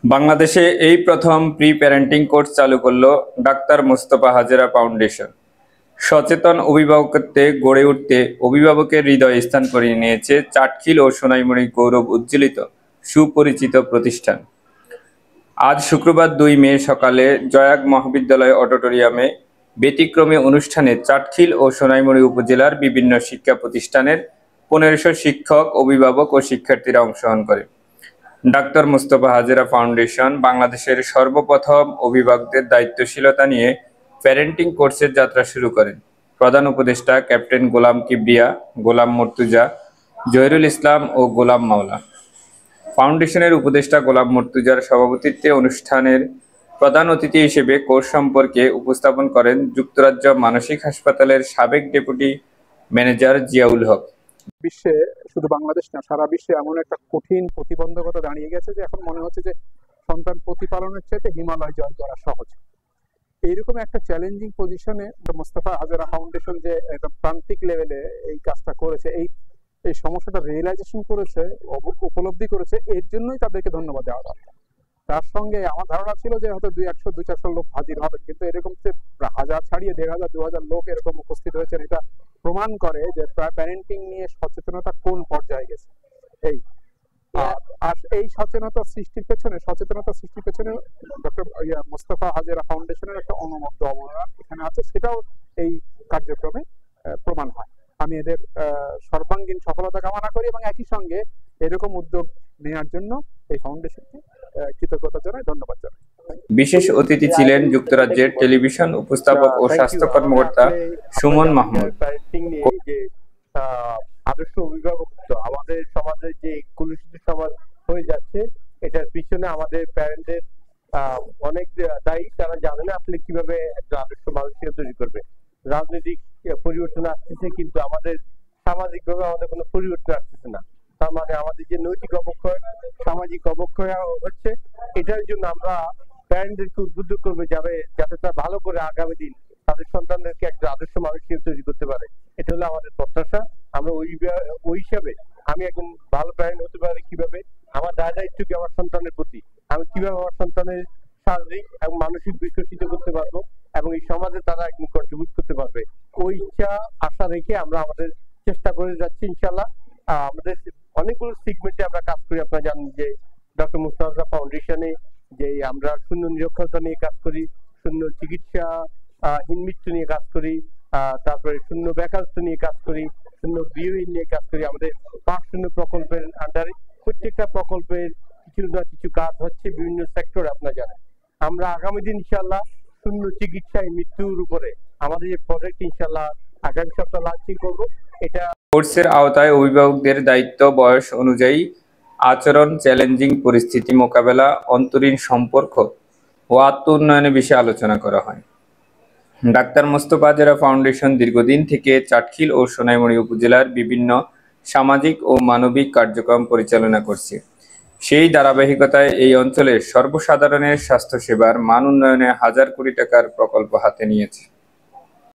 বাংলাদেশে এই প্রথম প্রি প্যারেন্টিং কোর্স চালু করল ডাক্তার মোস্তফা হাজেরা ফাউন্ডেশন। সচেতন অভিভাবকত্বে গড়ে উঠতে অভিভাবকের হৃদয়ে স্থান করে নিয়েছে চাটখিল ও সোনাইমুড়ি গৌরব উজ্জ্বলিত সুপরিচিত প্রতিষ্ঠান। আজ শুক্রবার 2 মে সকালে জয়াগ মহাবিদ্যালয় অডিটোরিয়ামে ব্যতিক্রমী অনুষ্ঠানে চাটখিল ও সোনাইমুড়ি উপজেলার বিভিন্ন শিক্ষা প্রতিষ্ঠানের 1500 শিক্ষক, অভিভাবক ও শিক্ষার্থীরা অংশগ্রহণ করে। ডাক্তার মোস্তফা হাজেরা ফাউন্ডেশন বাংলাদেশের সর্বপ্রথম অভিভাবকদের দায়িত্বশীলতা নিয়ে প্যারেন্টিং কোর্সের যাত্রা শুরু করেন। প্রধান উপদেষ্টা ক্যাপ্টেন গোলাম কিবরিয়া, গোলাম মর্তুজা, জহিরুল ইসলাম ও গোলাম মাওলা। ফাউন্ডেশনের উপদেষ্টা গোলাম মর্তুজার সভাপতিত্বে অনুষ্ঠানের প্রধান অতিথি হিসেবে কোর্স সম্পর্কে উপস্থাপন করেন যুক্তরাজ্য মানসিক হাসপাতালের সাবেক ডেপুটি ম্যানেজার জিয়াউল হক। বিশ্বে, শুধু বাংলাদেশ না, সারা বিশ্বে এমন একটা কঠিন প্রতিবন্ধকতা দাঁড়িয়ে গেছে যে এখন মনে হচ্ছে যে সন্তান প্রতিপালনের চাইতে হিমালয় জয় করা সহজ। এইরকম একটা চ্যালেঞ্জিং পজিশনে মোস্তফা হাজেরা ফাউন্ডেশন যে একটা প্রান্তিক লেভেলে এই কাজটা করেছে, এই সমস্যাটা রিয়েলাইজেশন করেছে, উপলব্ধি করেছে, এর জন্যই তাদেরকে ধন্যবাদ দেওয়া দরকার। তার সঙ্গে আমার ধারণা ছিল যে হয়তো 200-400 লোক হাজির হবে, কিন্তু এরকম যে 1000 ছাড়িয়ে 1500-2000 লোক এরকম উপস্থিত হয়েছেন, এটা প্রমাণ করে যে প্যারেন্টিং নিয়ে সচেতনতা কোন পর্যায়ে গেছে। আর এই সচেতনতা সৃষ্টির পেছনে ডক্টর মোস্তফা হাজেরা ফাউন্ডেশনের একটা অনবদ্য অবদান এখানে আছে, সেটাও এই কার্যক্রমে প্রমাণ হয়। আমি এদের সর্বাঙ্গীন সফলতা কামনা করি এবং একই সঙ্গে এরকম উদ্যোগ নেওয়ার জন্য এই ফাউন্ডেশনকে কৃতজ্ঞতা জানাই, ধন্যবাদ জানাই। বিশেষ অতিথি ছিলেন যুক্তরাজ্যের টেলিভিশন উপস্থাপক ও স্বাস্থ্য কর্মকর্তা সুমন মাহমুদ। আদর্শ অভিভাবকত্ব আমাদের সমাজের যে কলুষিত সমাজ হয়ে যাচ্ছে, এটার পিছনে আমাদের প্যারেন্টদের অনেক দায়ী। তারা জানে না আসলে কিভাবে একটা আদর্শ মানুষকে তৈরি করবে। রাজনৈতিক পরিবর্তন আসতেছে, কিন্তু আমাদের সামাজিক ভাবে আমাদের কোনো পরিবর্তন আসতেছে না। তার মানে আমাদের যে নৈতিক অবক্ষয়, সামাজিক অবক্ষয় হচ্ছে, এটার জন্য আমরা প্যারেন্টদেরকে উদ্বুদ্ধ করবে যাতে তারা ভালো করে আগামী দিন তাদের সন্তানদেরকে একটা আদর্শ মানুষ তৈরি করতে পারে। এটা হলো আমাদের প্রত্যাশা। আমরা ওই হিসাবে আমি একজন ভালো প্যারেন্ট হতে পারি কিভাবে, আমার দায়িত্ব কি আমার সন্তানের প্রতি, আমি কিভাবে আমার সন্তানের শারীরিক এবং মানসিক বিকশিত করতে পারবো এবং এই সমাজে তারা একদিন কন্ট্রিবিউট করতে পারবে, ওই ইচ্ছা আশা রেখে আমরা আমাদের চেষ্টা করে যাচ্ছি। ইনশাল্লাহ আমাদের অনেকগুলো সিগমেন্টে আমরা কাজ করি। আপনারা জানেন যে ডক্টর মোস্তফা ফাউন্ডেশনে যে আমরা শূন্য নিরক্ষরতা নিয়ে কাজ করি, শূন্য চিকিৎসা হীন মৃত্যু নিয়ে কাজ করি, তারপরে শূন্য বেকারত্ব নিয়ে কাজ করি, শূন্য গৃহহীন নিয়ে কাজ করি। আমাদের 5 প্রকল্পের আন্ডারে প্রত্যেকটা প্রকল্পের কিছু না কিছু কাজ হচ্ছে বিভিন্ন সেক্টরে। আপনারা জানেন আমরা আগামী দিন ইনশাল্লাহ শূন্য চিকিৎসায় মৃত্যুর উপরে আমাদের যে প্রজেক্ট ইনশাল্লাহ আগামী সপ্তাহে লঞ্চিং করবো। এটা কোর্সের আওতায় অভিভাবকদের দায়িত্ব, বয়স অনুযায়ী আচরণ, চ্যালেঞ্জিং পরিস্থিতি মোকাবেলা, অন্তরীণ সম্পর্ক ও আত্ম উন্নয়নের বিষয়ে আলোচনা করা হয়। ডাক্তার মোস্তফা হাজেরা ফাউন্ডেশন দীর্ঘদিন থেকে চাটখিল ও সোনাইমুড়ি উপজেলার বিভিন্ন সামাজিক ও মানবিক কার্যক্রম পরিচালনা করছে। সেই ধারাবাহিকতায় এই অঞ্চলের সর্বসাধারণের স্বাস্থ্যসেবার মান উন্নয়নে হাজার কোটি টাকার প্রকল্প হাতে নিয়েছে।